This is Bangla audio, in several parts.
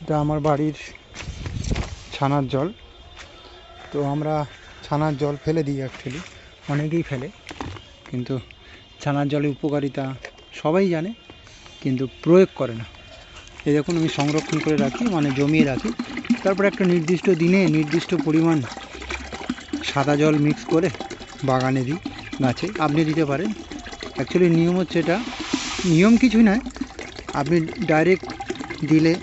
এটা আমার বাড়ির ছানার জল। তো আমরা ছানার জল ফেলে দিই, অ্যাকচুয়ালি অনেকেই ফেলে, কিন্তু ছানার জলের উপকারিতা সবাই জানে কিন্তু প্রয়োগ করে না। এই দেখুন আমি সংরক্ষণ করে রাখি, মানে জমিয়ে রাখি, তারপর একটা নির্দিষ্ট দিনে নির্দিষ্ট পরিমাণ সাদা জল মিক্স করে বাগানে দিই, গাছে। আপনি দিতে পারেন। অ্যাকচুয়ালি নিয়ম হচ্ছে, এটা নিয়ম কিছুই নয়, আপনি ডাইরেক্ট দিলে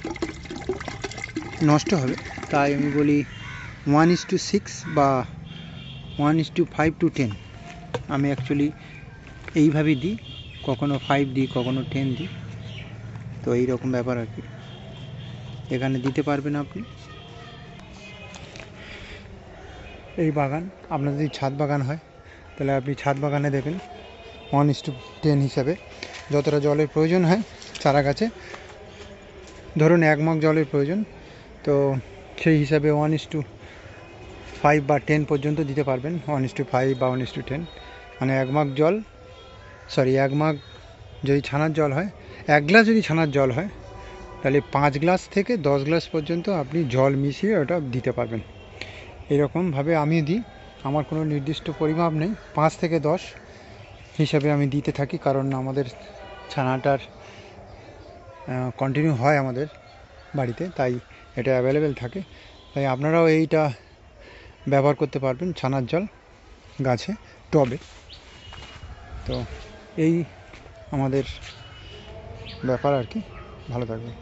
নষ্ট হবে, তাই আমি বলি 1:6 বা 1:5-10। আমি অ্যাকচুয়ালি এইভাবেই দিই, কখনো 5 দিই, কখনো 10 দিই। তো এইরকম ব্যাপার আর কি, এখানে দিতে পারবেন আপনি। এই বাগান আপনার যদি ছাদ বাগান হয়, তাহলে আপনি ছাদ বাগানে দেবেন 1:10 হিসাবে। যতটা জলের প্রয়োজন হয় চারা গাছে, ধরুন 1 মগ জলের প্রয়োজন, তো সেই হিসাবে 1:5 বা 10 পর্যন্ত দিতে পারবেন। 1:5 বা 1:10, মানে 1 মগ জল, 1 মগ যদি ছানার জল হয়, 1 গ্লাস যদি ছানার জল হয়, তাহলে 5 গ্লাস থেকে 10 গ্লাস পর্যন্ত আপনি জল মিশিয়ে ওটা দিতে পারবেন। এরকমভাবে আমি দিই, আমার কোনো নির্দিষ্ট পরিমাপ নেই, 5 থেকে 10 হিসাবে আমি দিতে থাকি, কারণ আমাদের ছানাটার কন্টিনিউ হয় আমাদের বাড়িতে, তাই এটা অ্যাভেলেবেল থাকে। তাই আপনারাও এইটা ব্যবহার করতে পারবেন, ছানার জল গাছে, টবে। তো এই আমাদের ব্যাপার আর কি। ভালো থাকবেন।